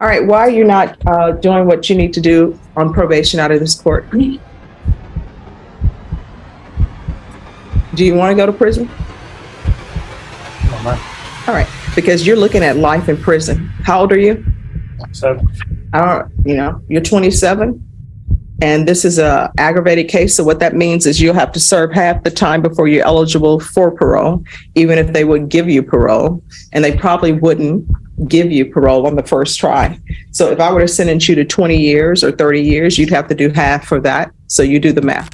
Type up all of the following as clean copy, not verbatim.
All right, why are you not doing what you need to do on probation out of this court? Do you want to go to prison? No, All right, because you're looking at life in prison. How old are you? 7. You're 27, and this is a aggravated case. So what that means is you'll have to serve half the time before you're eligible for parole, even if they would give you parole, and they probably wouldn't give you parole on the first try. So if I were to sentence you to 20 years or 30 years, you'd have to do half for that. So you do the math.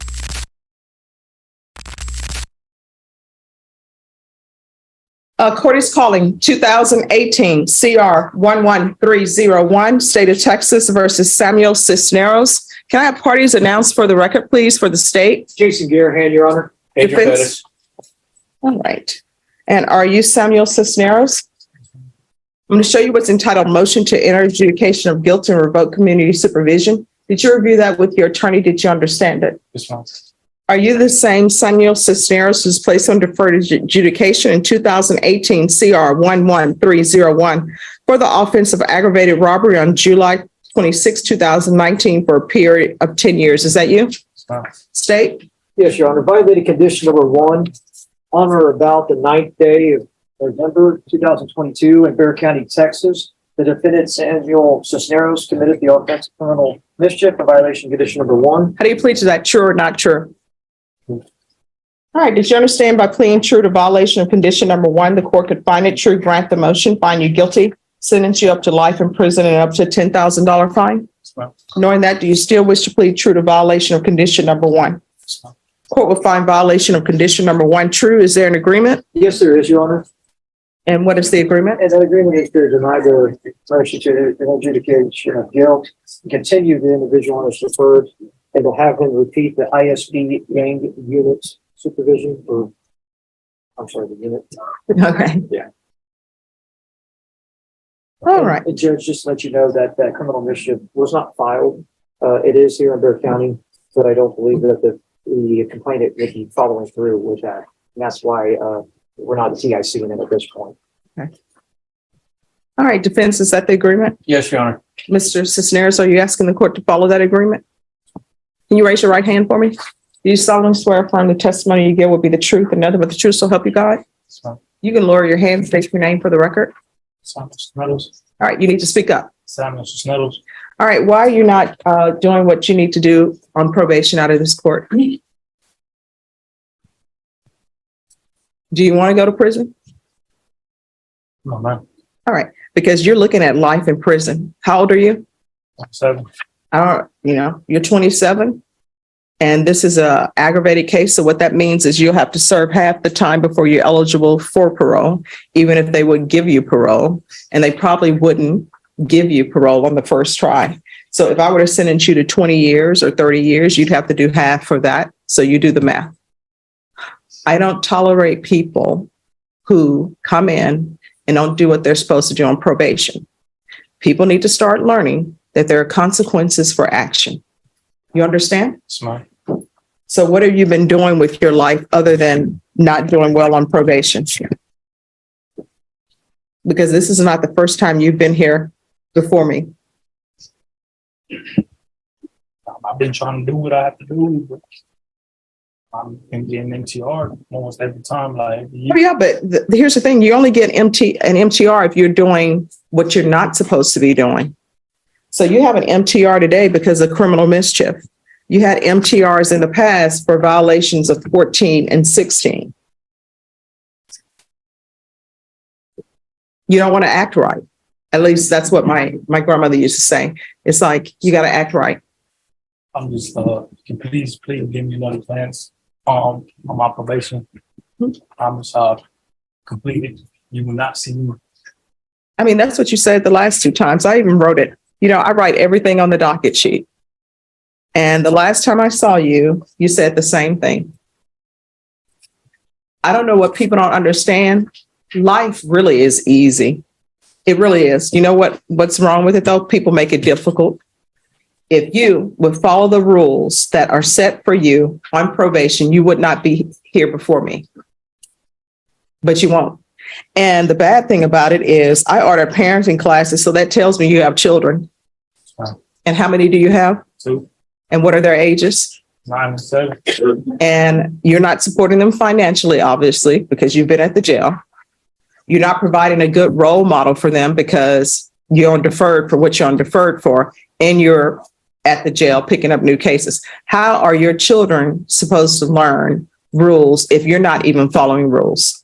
Court is calling 2018 CR 11301, State of Texas versus Samuel Cisneros. Can I have parties announced for the record, please, for the state? Jason Garahan, Your Honor. Adrian Defense? Pettis. All right. And are you Samuel Cisneros? I'm going to show you what's entitled Motion to Enter Adjudication of Guilt and Revoke Community Supervision. Did you review that with your attorney? Did you understand it? This one. Are you the same Samuel Cisneros who's placed on deferred adjudication in 2018 CR 11301 for the offense of aggravated robbery on July 26, 2019 for a period of 10 years? Is that you? State? Yes, Your Honor. Violating condition number 1, on or about the 9th day of November 2022 in Bexar County, Texas. The defendant, Samuel Cisneros, committed the offense of criminal mischief in violation of condition number 1. How do you plead to that? True or not true? All right. Did you understand by pleading true to violation of condition number 1, the court could find it true, grant the motion, find you guilty, sentence you up to life in prison and up to $10,000 fine? Knowing that, do you still wish to plead true to violation of condition number 1? Court will find violation of condition number 1 true. Is there an agreement? Yes, there is, Your Honor. And what is the agreement? And that agreement is to deny the motion to an adjudication of guilt, continue the individual on his deferred, and to have him repeat the ISP gang unit supervision for, the unit. Okay. Yeah. All right. And Judge, just to let you know that that criminal mischief was not filed. It is here in Bexar County, but I don't believe that the complainant would be following through with that. And that's why we're not TIC in it at this point. Okay. All right. Defense, is that the agreement? Yes, Your Honor. Mr. Cisneros, are you asking the court to follow that agreement? Can you raise your right hand for me? Do you solemnly swear affirm the testimony you give will be the truth and nothing but the truth, so help you God? You can lower your hand, state your name for the record. Samuel Cisneros. All right, you need to speak up. Samuel Cisneros. All right, why are you not doing what you need to do on probation out of this court? Do you want to go to prison? No, ma'am. All right, because you're looking at life in prison. How old are you? 7. You're 27, and this is a aggravated case. So what that means is you'll have to serve half the time before you're eligible for parole, even if they would give you parole, and they probably wouldn't give you parole on the first try. So if I were to sentence you to 20 years or 30 years, you'd have to do half for that. So you do the math. I don't tolerate people who come in and don't do what they're supposed to do on probation. People need to start learning that there are consequences for action. You understand? Smart. So what have you been doing with your life other than not doing well on probation? Because this is not the first time you've been here before me. I've been trying to do what I have to do, but I'm getting MTR almost every time. Oh, yeah, but here's the thing. You only get an MTR if you're doing what you're not supposed to be doing. So you have an MTR today because of criminal mischief. You had MTRs in the past for violations of 14 and 16. You don't want to act right. At least that's what my grandmother used to say. It's like, you got to act right. I'm just, can please give me another chance on my probation. I'm just completed. You will not see me. I mean, that's what you said the last 2 times. I even wrote it. I write everything on the docket sheet. And the last time I saw you, you said the same thing. I don't know what people don't understand. Life really is easy. It really is. You know what's wrong with it though? People make it difficult. If you would follow the rules that are set for you on probation, you would not be here before me. But you won't. And the bad thing about it is I order parenting classes, so that tells me you have children. Wow. And how many do you have? 2, And what are their ages? 9, and 7. And you're not supporting them financially, obviously, because you've been at the jail. You're not providing a good role model for them because you're on deferred for what you're on deferred for, and you're at the jail picking up new cases. How are your children supposed to learn rules if you're not even following rules?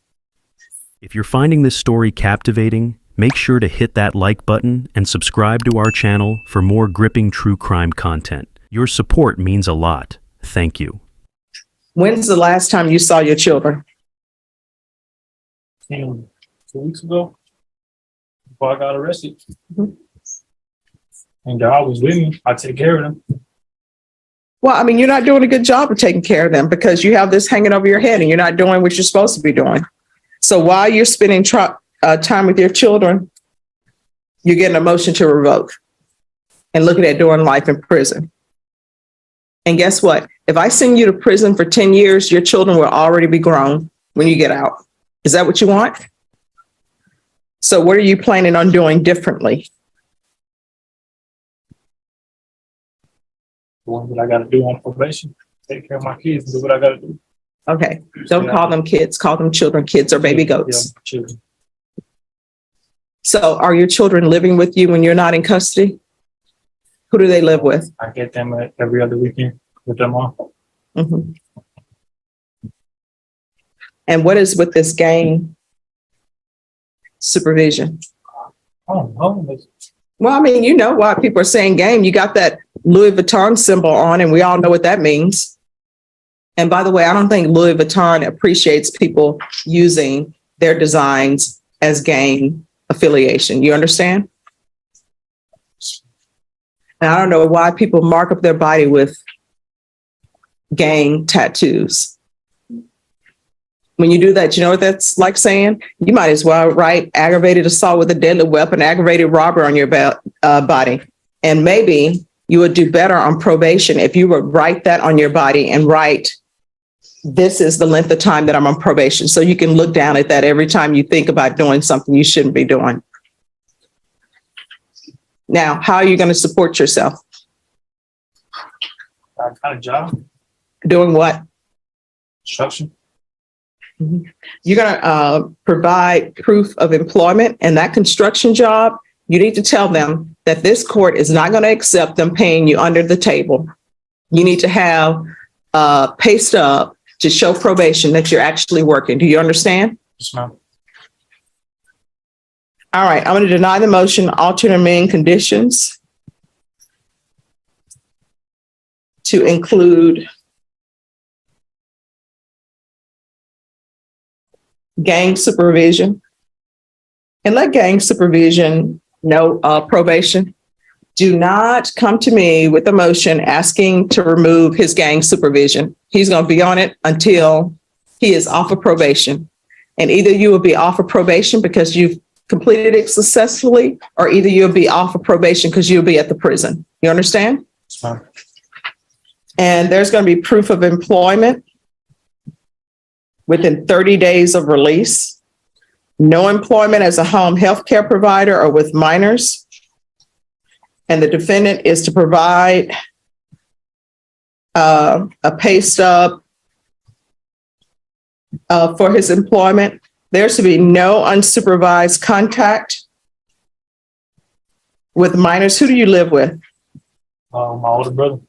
If you're finding this story captivating, make sure to hit that like button and subscribe to our channel for more gripping true crime content. Your support means a lot. Thank you. When's the last time you saw your children? 2 weeks ago, before I got arrested. Mhm. And God was with me. I take care of them. Well, I mean, you're not doing a good job of taking care of them because you have this hanging over your head and you're not doing what you're supposed to be doing. So while you're spending time with your children, you're getting a motion to revoke and looking at doing life in prison. And guess what? If I send you to prison for 10 years, your children will already be grown when you get out. Is that what you want? So what are you planning on doing differently? The one that I got to do on probation, take care of my kids, and do what I got to do. Okay, don't call them kids, call them children. Kids are baby goats. Yeah, children. So are your children living with you when you're not in custody? Who do they live with? I get them every other weekend with them on. Mhm. And what is with this gang supervision? Oh, no. Well, I mean, you know why people are saying game. You got that Louis Vuitton symbol on, and we all know what that means. And by the way, I don't think Louis Vuitton appreciates people using their designs as gang affiliation. You understand? And I don't know why people mark up their body with gang tattoos. When you do that, you know what that's like saying? You might as well write aggravated assault with a deadly weapon, aggravated robbery on your body. And maybe you would do better on probation if you would write that on your body and write, this is the length of time that I'm on probation. So you can look down at that every time you think about doing something you shouldn't be doing. Now, how are you going to support yourself? I got a job, Doing what? construction. You're going to provide proof of employment, and that construction job, you need to tell them that this court is not going to accept them paying you under the table. You need to have a pay stub to show probation that you're actually working. Do you understand? Yes, ma'am. All right, I'm going to deny the motion, alter and amend conditions to include gang supervision, and let gang supervision know probation. Do not come to me with a motion asking to remove his gang supervision. He's going to be on it until he is off of probation. And either you will be off of probation because you've completed it successfully, or either you'll be off of probation because you'll be at the prison. You understand? Yes, ma'am. And there's going to be proof of employment within 30 days of release. No employment as a home health care provider or with minors. And the defendant is to provide a pay stub for his employment. There's to be no unsupervised contact with minors. Who do you live with? My older brother,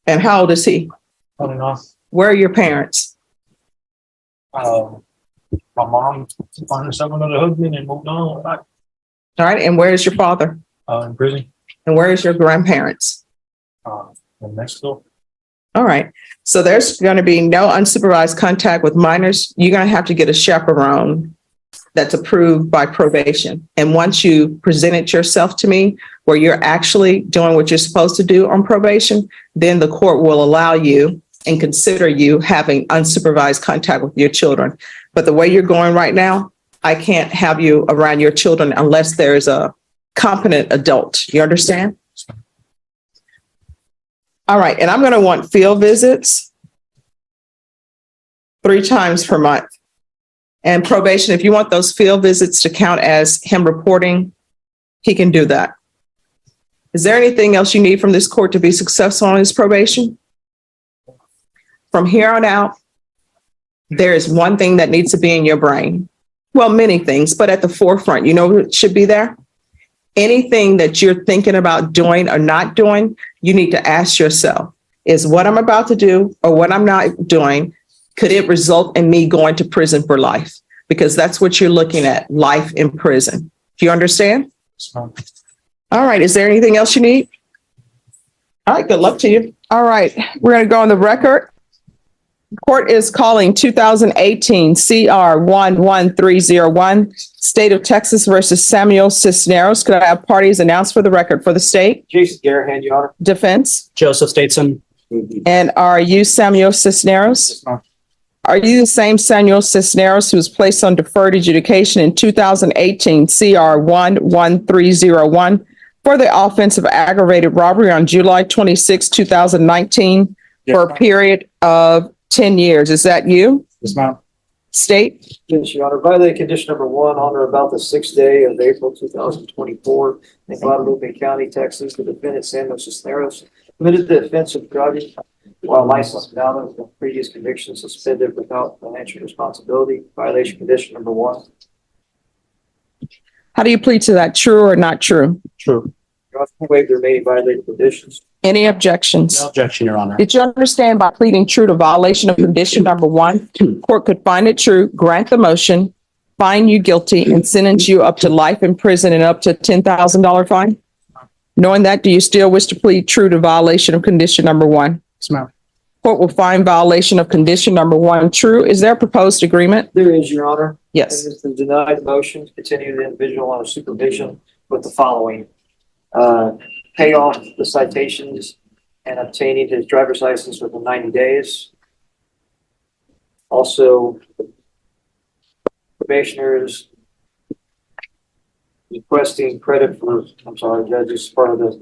And how old is he? 29. Where are your parents? My mom found herself another husband and moved on. All right. And where is your father? In prison, And where is your grandparents? in Mexico. All right. So there's going to be no unsupervised contact with minors. You're going to have to get a chaperone that's approved by probation. And once you presented yourself to me where you're actually doing what you're supposed to do on probation, then the court will allow you and consider you having unsupervised contact with your children. But the way you're going right now, I can't have you around your children unless there's a competent adult. You understand? All right. And I'm going to want field visits 3 times per month. And probation, if you want those field visits to count as him reporting, he can do that. Is there anything else you need from this court to be successful on his probation? From here on out, there is one thing that needs to be in your brain. Well, many things, but at the forefront, you know what should be there? Anything that you're thinking about doing or not doing, you need to ask yourself, is what I'm about to do or what I'm not doing, could it result in me going to prison for life? Because that's what you're looking at, life in prison. Do you understand? So, All right. Is there anything else you need? All right. Good luck to you. All right. We're going to go on the record. Court is calling 2018 CR 11301, State of Texas versus Samuel Cisneros. Could I have parties announced for the record for the state? Jason Garahan, Your Honor. Defense? Joseph Stateson. And are you Samuel Cisneros? Are you the same Samuel Cisneros who was placed on deferred adjudication in 2018 CR 11301 for the offense of aggravated robbery on July 26, 2019 for a period of 10 years? Is that you? yes, ma'am. State? Yes, Your Honor. Violating condition number 1 on or about the 6th day of April 2024 in Guadalupe County, Texas, the defendant Samuel Cisneros committed the offense of driving while licensed without a previous conviction, suspended without financial responsibility. Violation condition number 1. How do you plead to that? True or not true? True. Your Honor, waive the remaining violated conditions. Any objections? No objection, Your Honor. Did you understand by pleading true to violation of condition number 1, court could find it true, grant the motion, find you guilty, and sentence you up to life in prison and up to $10,000 fine? Knowing that, do you still wish to plead true to violation of condition number 1? Yes, ma'am. Court will find violation of condition number 1 true. Is there a proposed agreement? There is, Your Honor. Yes. And it's to deny the motion, continue the individual on supervision with the following. Pay off the citations and obtaining his driver's license within 90 days. Also, probationers requesting credit for, I'm sorry, Judge, this is part of the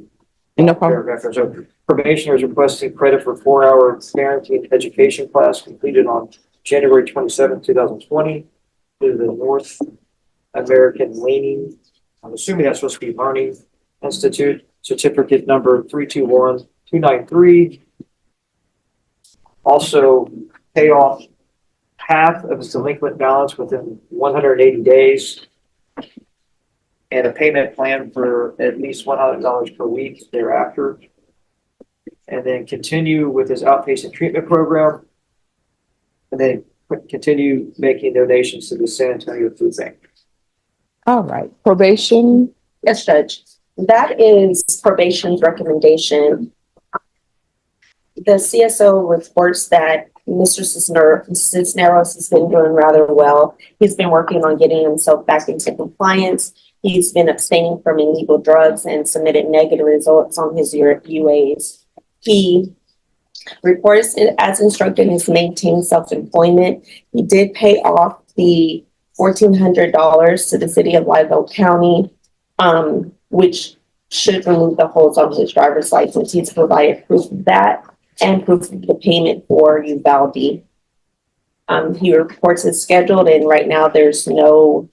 No problem. paragraph. So probationers requesting credit for 4-hour parenting education class completed on January 27, 2020 to the North American Leaning, I'm assuming that's supposed to be Learning Institute, certificate number 321293. Also pay off half of his delinquent balance within 180 days and a payment plan for at least $100 per week thereafter. And then continue with his outpatient treatment program. And then continue making donations to the San Antonio Food Bank. All right. Probation. Yes, Judge. That is probation's recommendation. The CSO reports that Mr. Cisneros has been doing rather well. He's been working on getting himself back into compliance. He's been abstaining from illegal drugs and submitted negative results on his UAs. He reports it as instructed and has maintained self-employment. He did pay off the $1,400 to the city of Livoke County, which should remove the holds on his driver's license. He's provided proof of that and proof of the payment for Uvalde. He reports it's scheduled, and right now there's no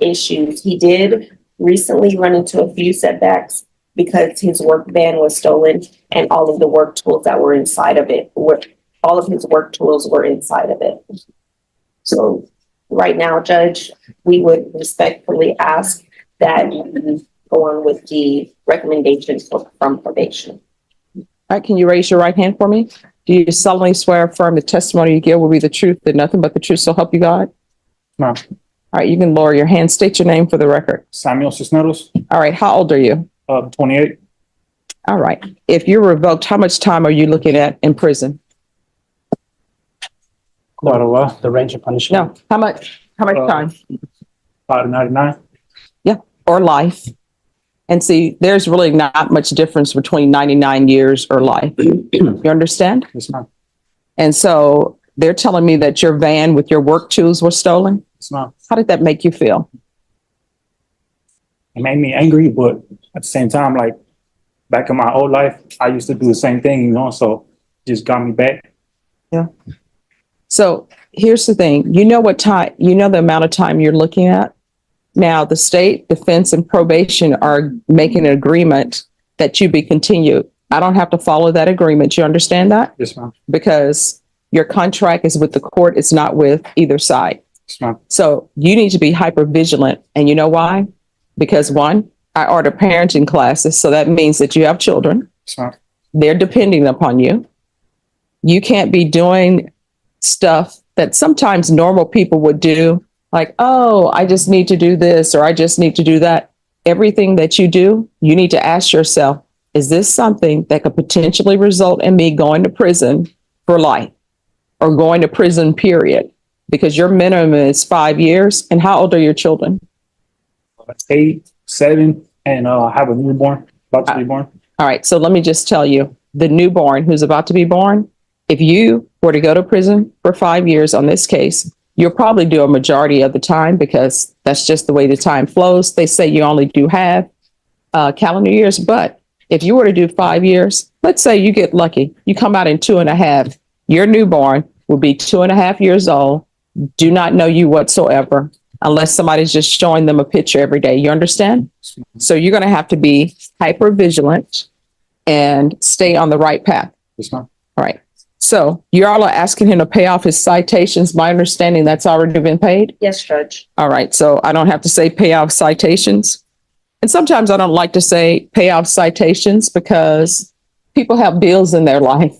issues. He did recently run into a few setbacks because his work van was stolen and all of the work tools that were inside of it all of his work tools were inside of it. So right now, Judge, we would respectfully ask that you go on with the recommendations from probation. All right. Can you raise your right hand for me? Do you solemnly swear or affirm the testimony you give will be the truth and nothing but the truth, so help you God? Ma'am. All right. You can lower your hand. State your name for the record. Samuel Cisneros, All right. How old are you? 28. All right. If you're revoked, how much time are you looking at in prison? Quite a while. The range of punishment. No. How much time? 5 to 99. Or life? And see, there's really not much difference between 99 years or life. You understand? Yes, ma'am. And so they're telling me that your van with your work tools were stolen. Yes, ma'am. How did that make you feel? It made me angry, but at the same time, like back in my old life, I used to do the same thing, so it just got me back. So here's the thing, you know what time, you know the amount of time you're looking at. Now, the state defense and probation are making an agreement that you be continued. I don't have to follow that agreement. You understand that? Yes, ma'am. Because your contract is with the court. It's not with either side. Yes, ma'am. So you need to be hyper vigilant. And you know why? Because one, I order parenting classes. So that means that you have children. Yes, ma'am. They're depending upon you. You can't be doing stuff that sometimes normal people would do. Like, oh, I just need to do this or I just need to do that. Everything that you do, you need to ask yourself, is this something that could potentially result in me going to prison for life or going to prison, period? Because your minimum is 5 years. And how old are your children? 8, 7, and I have a newborn about to be born. All right. So let me just tell you, the newborn who's about to be born, if you were to go to prison for 5 years on this case, you'll probably do a majority of the time because that's just the way the time flows. They say you only do half calendar years, but if you were to do 5 years, let's say you get lucky, you come out in 2.5, your newborn will be 2.5 years old, do not know you whatsoever, unless somebody's just showing them a picture every day. You understand? So you're going to have to be hyper vigilant and stay on the right path. Yes, ma'am. All right. So you all are asking him to pay off his citations. My understanding that's already been paid. Yes, Judge. All right. So I don't have to say pay off citations. And sometimes I don't like to say pay off citations because people have bills in their life.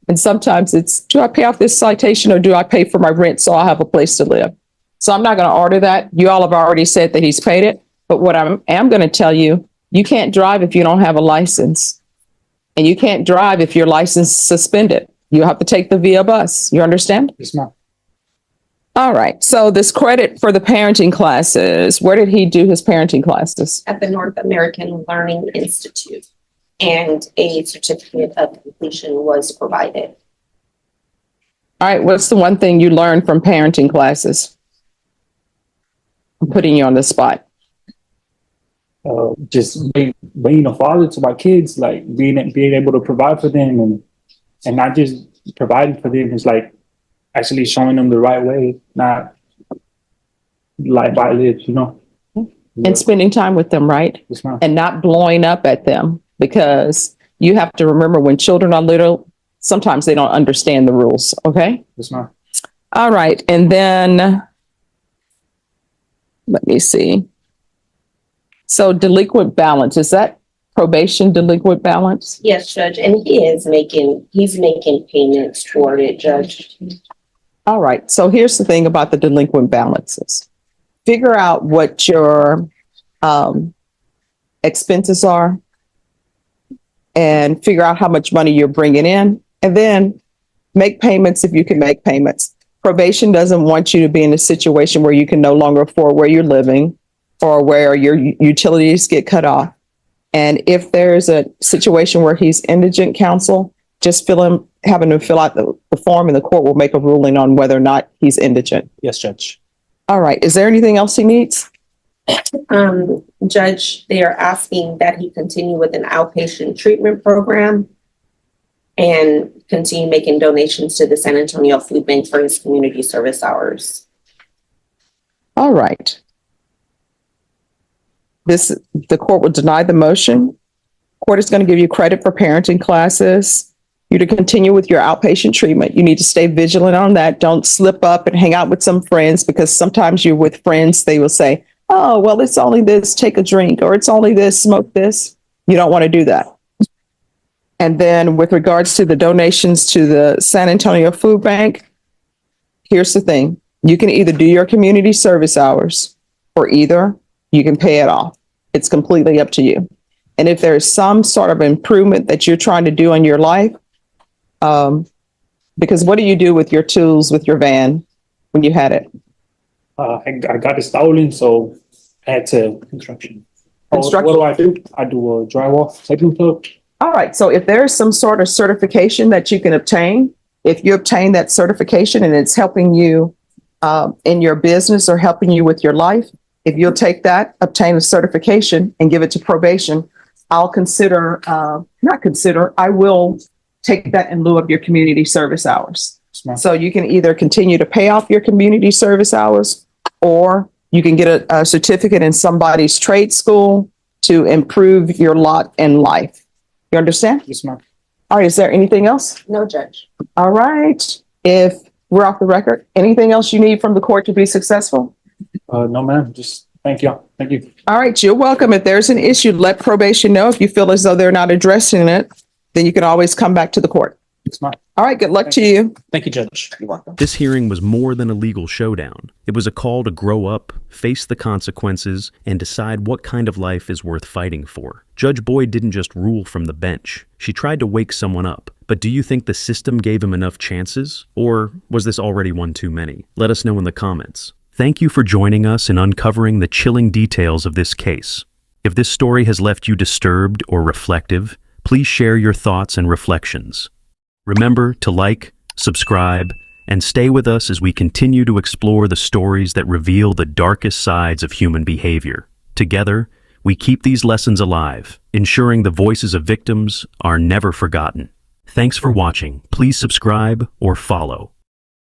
And sometimes it's, do I pay off this citation or do I pay for my rent so I have a place to live? So I'm not going to order that. You all have already said that he's paid it. But what I am going to tell you, you can't drive if you don't have a license. And you can't drive if your license is suspended. You have to take the via bus. You understand? Yes, ma'am. All right. So this credit for the parenting classes, where did he do his parenting classes? At the North American Learning Institute, and a certificate of completion was provided. All right. What's the one thing you learned from parenting classes? I'm putting you on the spot. Just being a father to my kids, like being able to provide for them and not just providing for them, is like actually showing them the right way, not life I live, you know. And spending time with them, right? Yes, ma'am. And not blowing up at them, because you have to remember when children are little, sometimes they don't understand the rules. Okay. Yes, ma'am. All right. And then let me see. So delinquent balance, is that probation delinquent balance? Yes, Judge, and he's making payments toward it, Judge. All right. So here's the thing about the delinquent balances. Figure out what your expenses are and figure out how much money you're bringing in, and then make payments if you can make payments. Probation doesn't want you to be in a situation where you can no longer afford where you're living or where your utilities get cut off. And if there's a situation where he's indigent, counsel, just having him fill out the form, and the court will make a ruling on whether or not he's indigent. Yes, Judge. All right. Is there anything else he needs? Judge, they are asking that he continue with an outpatient treatment program and continue making donations to the San Antonio Food Bank for his community service hours. All right. The court will deny the motion. Court is going to give you credit for parenting classes. You to continue with your outpatient treatment. You need to stay vigilant on that. Don't slip up and hang out with some friends, because sometimes you're with friends, they will say, oh, well, it's only this, take a drink, or it's only this, smoke this. You don't want to do that. And then with regards to the donations to the San Antonio Food Bank, here's the thing. You can either do your community service hours, or either you can pay it off. It's completely up to you. And if there's some sort of improvement that you're trying to do in your life, because what do you do with your tools, with your van when you had it? I got it stolen, so I had to construction. Construction. What do? I do a drywall taping plug. All right. So if there's some sort of certification that you can obtain, if you obtain that certification and it's helping you in your business or helping you with your life, if you'll take that, obtain a certification and give it to probation, I'll I will take that in lieu of your community service hours. Yes, ma'am. So you can either continue to pay off your community service hours, or you can get a certificate in somebody's trade school to improve your lot in life. You understand? Yes, ma'am. All right, is there anything else? No, Judge. All right. If we're off the record, anything else you need from the court to be successful? No, ma'am. Just thank you. Thank you. All right, you're welcome. If there's an issue, let probation know. If you feel as though they're not addressing it, then you can always come back to the court. Yes, ma'am. All right, good luck to you. Thank you, Judge. You're welcome. This hearing was more than a legal showdown. It was a call to grow up, face the consequences, and decide what kind of life is worth fighting for. Judge Boyd didn't just rule from the bench. She tried to wake someone up. But do you think the system gave him enough chances? Or was this already one too many? Let us know in the comments. Thank you for joining us in uncovering the chilling details of this case. If this story has left you disturbed or reflective, please share your thoughts and reflections. Remember to like, subscribe, and stay with us as we continue to explore the stories that reveal the darkest sides of human behavior. Together, we keep these lessons alive, ensuring the voices of victims are never forgotten. Thanks for watching. Please subscribe or follow.